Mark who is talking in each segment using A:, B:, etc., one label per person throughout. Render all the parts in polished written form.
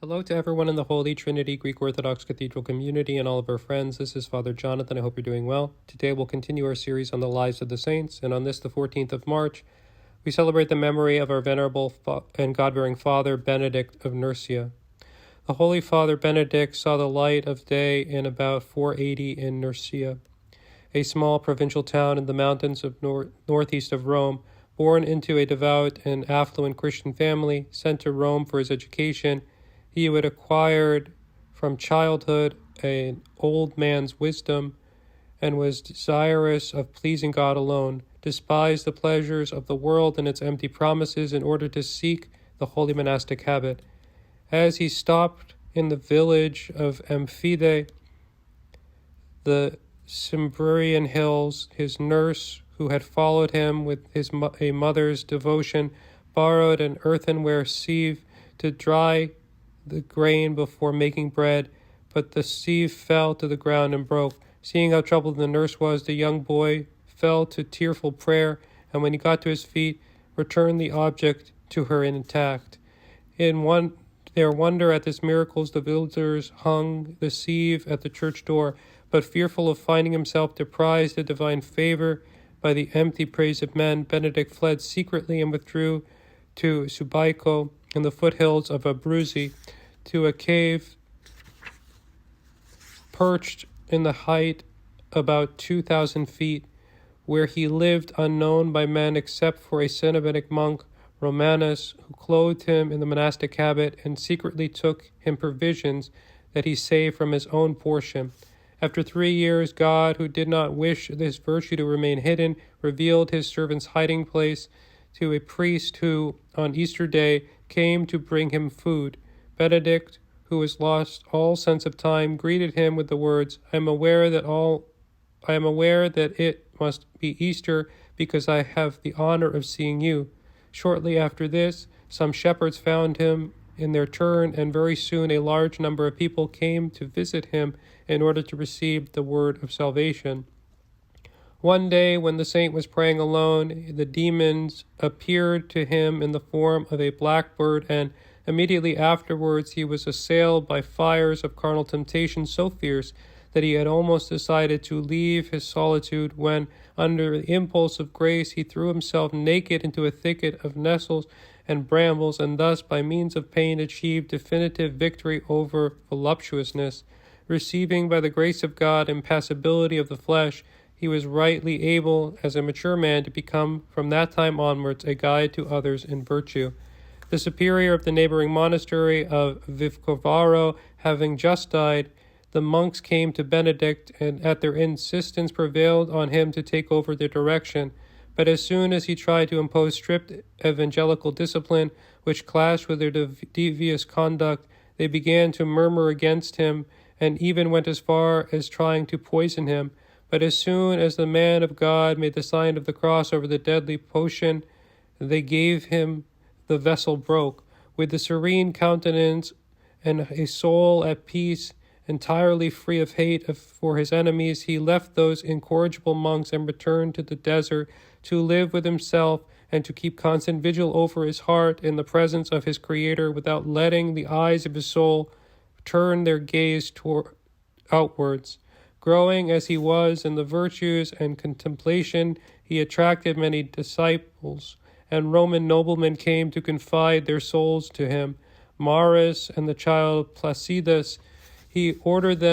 A: Hello to everyone in the Holy Trinity Greek Orthodox Cathedral community and all of our friends. This is Father Jonathan. I hope you're doing well. Today we'll continue our series on the lives of the saints, and on this, the 14th of March, we celebrate the memory of our venerable and God-bearing Father, Benedict of Nursia. The Holy Father Benedict saw the light of day in about 480 in Nursia, a small provincial town in the mountains of northeast of Rome. Born into a devout and affluent Christian family, sent to Rome for his education, he had acquired from childhood an old man's wisdom and was desirous of pleasing God alone, despised the pleasures of the world and its empty promises in order to seek the holy monastic habit. As he stopped in the village of Amphide, the Cimbrian hills, his nurse, who had followed him with a mother's devotion, borrowed an earthenware sieve to dry the grain before making bread, but the sieve fell to the ground and broke. Seeing how troubled the nurse was, the young boy fell to tearful prayer, and when he got to his feet, returned the object to her intact. In their wonder at this miracle, the villagers hung the sieve at the church door, but fearful of finding himself deprived of divine favor by the empty praise of men, Benedict fled secretly and withdrew to Subiaco in the foothills of Abruzzi, to a cave perched in the height about 2,000 feet, where he lived unknown by men except for a Cenobite monk, Romanus, who clothed him in the monastic habit and secretly took him provisions that he saved from his own portion. After 3 years, God, who did not wish this virtue to remain hidden, revealed his servant's hiding place to a priest who, on Easter Day, came to bring him food. Benedict, who has lost all sense of time, greeted him with the words, I am aware that it must be Easter because I have the honor of seeing you. Shortly after this, some shepherds found him in their turn, and very soon a large number of people came to visit him in order to receive the word of salvation. One day, when the saint was praying alone, the demons appeared to him in the form of a blackbird, and immediately afterwards he was assailed by fires of carnal temptation so fierce that he had almost decided to leave his solitude when, under the impulse of grace, he threw himself naked into a thicket of nettles and brambles, and thus, by means of pain, achieved definitive victory over voluptuousness. Receiving by the grace of God impassibility of the flesh, he was rightly able, as a mature man, to become from that time onwards a guide to others in virtue. The superior of the neighboring monastery of Vicovaro having just died, the monks came to Benedict and at their insistence prevailed on him to take over their direction. But as soon as he tried to impose strict evangelical discipline, which clashed with their devious conduct, they began to murmur against him and even went as far as trying to poison him. But as soon as the man of God made the sign of the cross over the deadly potion they gave him, the vessel broke. With the serene countenance and a soul at peace, entirely free of hate for his enemies, he left those incorrigible monks and returned to the desert to live with himself and to keep constant vigil over his heart in the presence of his Creator without letting the eyes of his soul turn their gaze outwards. Growing as he was in the virtues and contemplation, he attracted many disciples, and Roman noblemen came to confide their souls to him. Maurus and the child Placidus, he organized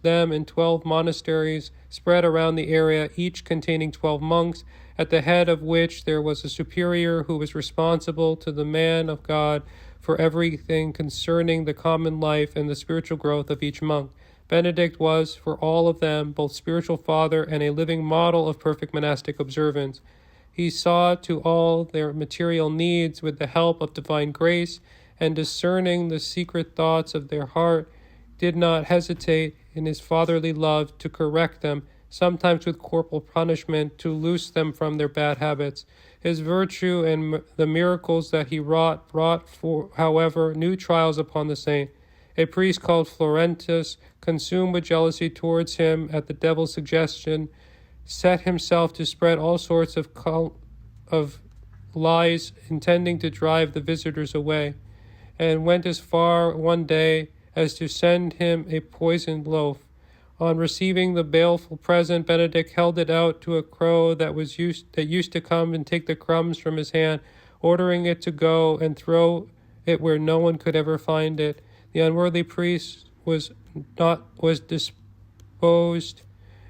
A: them in 12 monasteries spread around the area, each containing 12 monks, at the head of which there was a superior who was responsible to the man of God for everything concerning the common life and the spiritual growth of each monk. Benedict was, for all of them, both spiritual father and a living model of perfect monastic observance. He saw to all their material needs with the help of divine grace, and discerning the secret thoughts of their heart, did not hesitate in his fatherly love to correct them, sometimes with corporal punishment, to loose them from their bad habits. His virtue and the miracles that he wrought brought, however, new trials upon the saint. A priest called Florentus, consumed with jealousy towards him at the devil's suggestion, set himself to spread all sorts of lies, intending to drive the visitors away. and went as far one day as to send him a poisoned loaf. On receiving the baleful present, Benedict held it out to a crow that used to come and take the crumbs from his hand, ordering it to go and throw it where no one could ever find it. The unworthy priest was disposed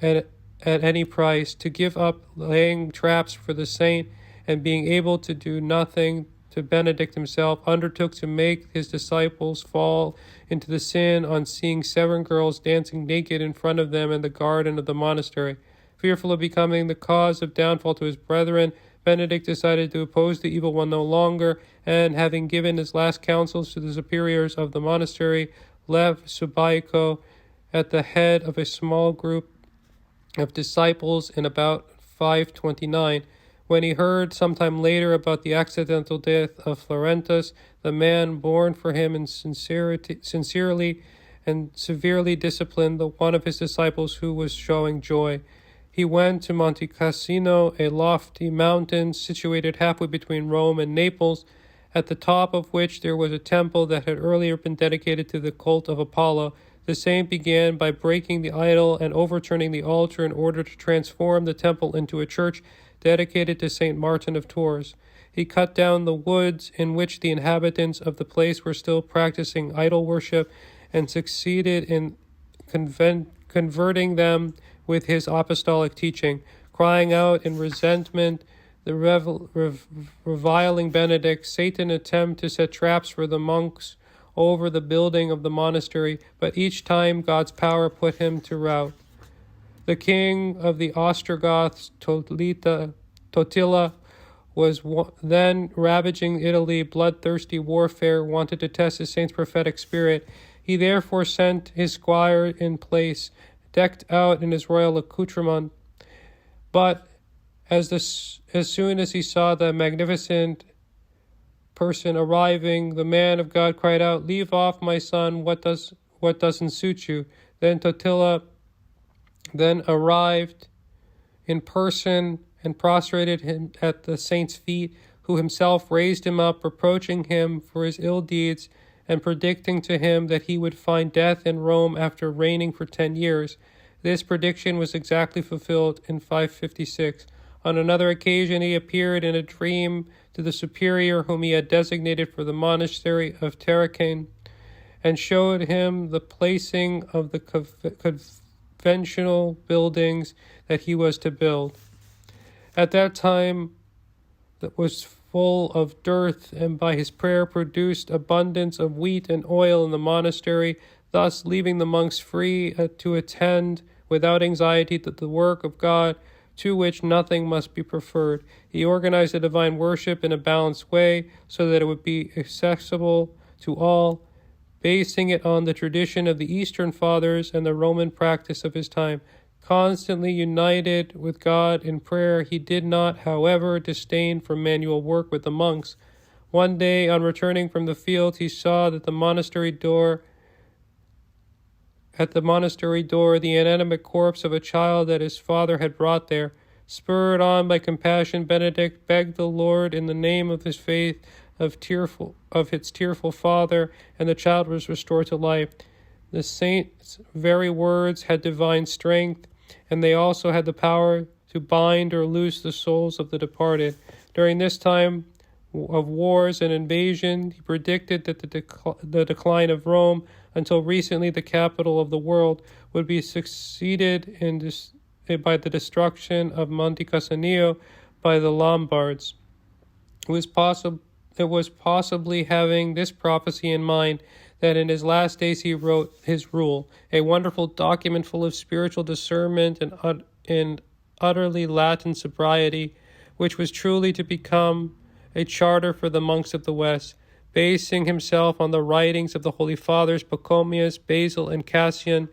A: at any price to give up laying traps for the saint, and being able to do nothing to Benedict himself, undertook to make his disciples fall into the sin on seeing 7 girls dancing naked in front of them in the garden of the monastery. Fearful of becoming the cause of downfall to his brethren, Benedict decided to oppose the evil one no longer, and having given his last counsels to the superiors of the monastery, left Subaico at the head of a small group of disciples in about 529. When he heard sometime later about the accidental death of Florentus, the man born for him and sincerely and severely disciplined the one of his disciples who was showing joy. He went to Monte Cassino, a lofty mountain situated halfway between Rome and Naples, at the top of which there was a temple that had earlier been dedicated to the cult of Apollo. The saint began by breaking the idol and overturning the altar in order to transform the temple into a church dedicated to St. Martin of Tours. He cut down the woods in which the inhabitants of the place were still practicing idol worship, and succeeded in converting them with his apostolic teaching. Crying out in resentment, the reviling Benedict, Satan attempted to set traps for the monks over the building of the monastery, but each time God's power put him to rout. The king of the Ostrogoths, Totila, was then ravaging Italy. Bloodthirsty warfare wanted to test the saint's prophetic spirit. He therefore sent his squire in place, decked out in his royal accoutrement. But as soon as he saw the magnificent person arriving, the man of God cried out, "Leave off, my son, what doesn't suit you?" Then Totila arrived in person and prostrated him at the saint's feet, who himself raised him up, reproaching him for his ill deeds and predicting to him that he would find death in Rome after reigning for 10 years. This prediction was exactly fulfilled in 556. On another occasion, he appeared in a dream to the superior whom he had designated for the monastery of Terracane, and showed him the placing of the conventional buildings that he was to build. At that time that was full of dearth, and by his prayer produced abundance of wheat and oil in the monastery, thus leaving the monks free to attend without anxiety to the work of God, to which nothing must be preferred. He organized the divine worship in a balanced way so that it would be accessible to all, basing it on the tradition of the Eastern Fathers and the Roman practice of his time. Constantly united with God in prayer, he did not, however, disdain for manual work with the monks. One day, on returning from the field, he saw that the monastery door the inanimate corpse of a child that his father had brought there. Spurred on by compassion, Benedict begged the Lord in the name of his faith of its tearful father, and the child was restored to life. The saint's very words had divine strength, and they also had the power to bind or loose the souls of the departed. During this time of wars and invasion, he predicted that the decline of Rome, until recently the capital of the world, would be succeeded by the destruction of Monte Cassino by the Lombards. It was possibly having this prophecy in mind that in his last days he wrote his Rule, a wonderful document full of spiritual discernment and utterly Latin sobriety, which was truly to become a charter for the monks of the West. Basing himself on the writings of the Holy Fathers Pachomius, Basil, and Cassian,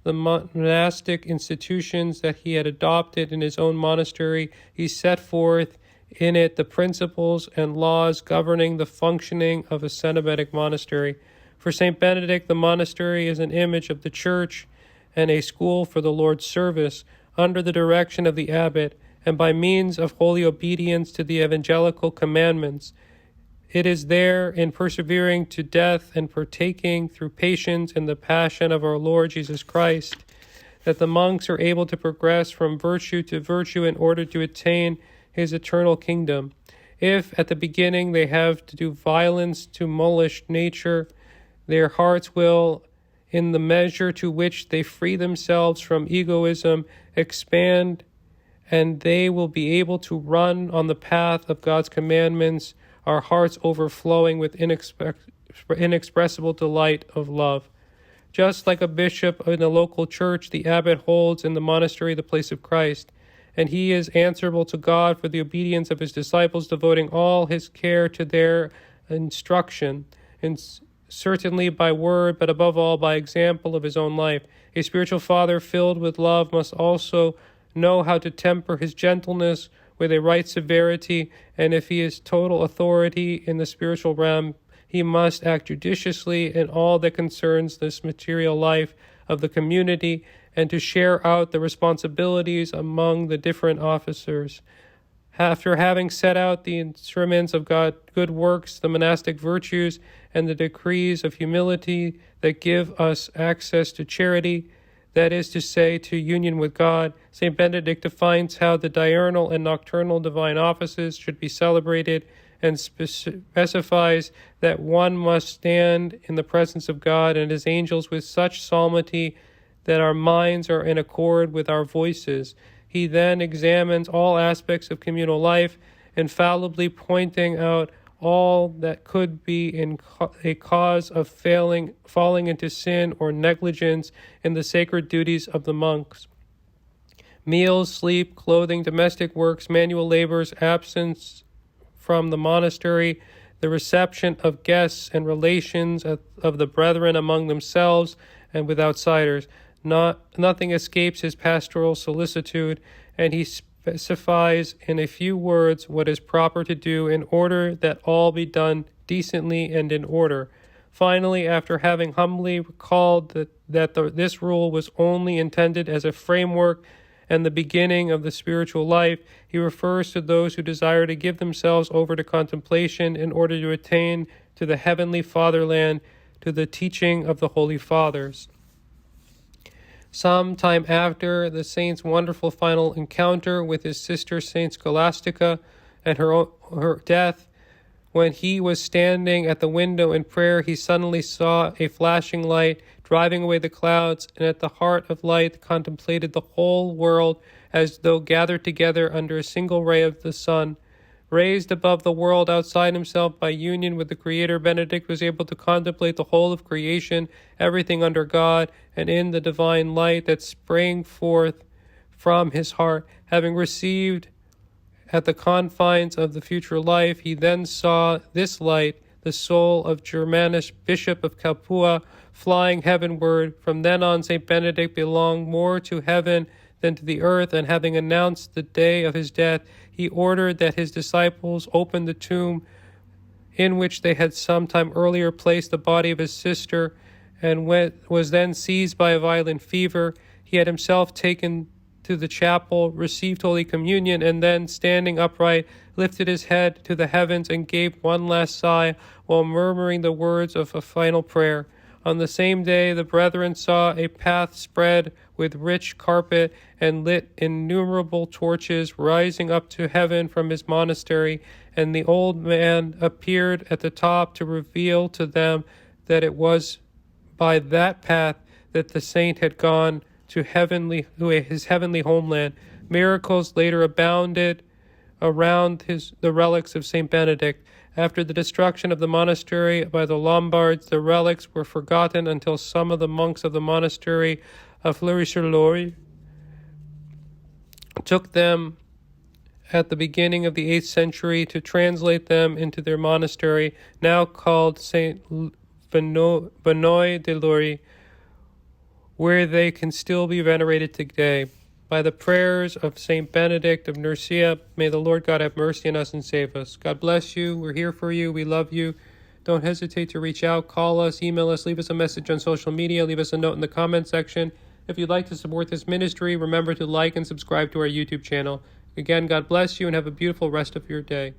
A: the monastic institutions that he had adopted in his own monastery, he set forth in it the principles and laws governing the functioning of a Cenobitic monastery. For St. Benedict, the monastery is an image of the Church and a school for the Lord's service, under the direction of the abbot, and by means of holy obedience to the evangelical commandments. It is there in persevering to death and partaking through patience in the passion of our Lord Jesus Christ that the monks are able to progress from virtue to virtue in order to attain his eternal kingdom. If at the beginning they have to do violence to mulish nature, their hearts will, in the measure to which they free themselves from egoism, expand, and they will be able to run on the path of God's commandments, our hearts overflowing with inexpressible delight of love. Just like a bishop in a local church, the abbot holds in the monastery the place of Christ, and he is answerable to God for the obedience of his disciples, devoting all his care to their instruction, and certainly by word, but above all by example of his own life. A spiritual father filled with love must also know how to temper his gentleness with a right severity, and if he is total authority in the spiritual realm, he must act judiciously in all that concerns this material life of the community, and to share out the responsibilities among the different officers. After having set out the instruments of good works, the monastic virtues, and the decrees of humility that give us access to charity, that is to say, to union with God, St. Benedict defines how the diurnal and nocturnal divine offices should be celebrated, and specifies that one must stand in the presence of God and his angels with such solemnity that our minds are in accord with our voices. He then examines all aspects of communal life, infallibly pointing out all that could be a cause of falling into sin or negligence in the sacred duties of the monks. Meals, sleep, clothing, domestic works, manual labors, absence from the monastery, the reception of guests and relations of the brethren among themselves and with outsiders. Nothing escapes his pastoral solicitude, and he specifies in a few words what is proper to do in order that all be done decently and in order. Finally, after having humbly recalled that this rule was only intended as a framework and the beginning of the spiritual life, he refers to those who desire to give themselves over to contemplation in order to attain to the heavenly fatherland, to the teaching of the Holy Fathers. Some time after the saint's wonderful final encounter with his sister Saint Scholastica and her death, when he was standing at the window in prayer, he suddenly saw a flashing light driving away the clouds, and at the heart of light contemplated the whole world as though gathered together under a single ray of the sun. Raised above the world outside himself by union with the Creator, Benedict was able to contemplate the whole of creation, everything under God, and in the divine light that sprang forth from his heart. Having received at the confines of the future life, he then saw this light, the soul of Germanus, Bishop of Capua, flying heavenward. From then on, St. Benedict belonged more to heaven than to the earth, and having announced the day of his death, he ordered that his disciples open the tomb in which they had some time earlier placed the body of his sister, and was then seized by a violent fever. He had himself taken to the chapel, received Holy Communion, and then, standing upright, lifted his head to the heavens and gave one last sigh while murmuring the words of a final prayer. On the same day, the brethren saw a path spread with rich carpet and lit innumerable torches rising up to heaven from his monastery, and the old man appeared at the top to reveal to them that it was by that path that the saint had gone to his heavenly homeland. Miracles later abounded around the relics of St. Benedict. After the destruction of the monastery by the Lombards, the relics were forgotten until some of the monks of the monastery of Fleury-sur-Loire took them at the beginning of the 8th century to translate them into their monastery, now called St. Benoît de Loire, where they can still be venerated today. By the prayers of St. Benedict of Nursia, may the Lord God have mercy on us and save us. God bless you. We're here for you. We love you. Don't hesitate to reach out, call us, email us, leave us a message on social media, leave us a note in the comment section. If you'd like to support this ministry, remember to like and subscribe to our YouTube channel. Again, God bless you and have a beautiful rest of your day.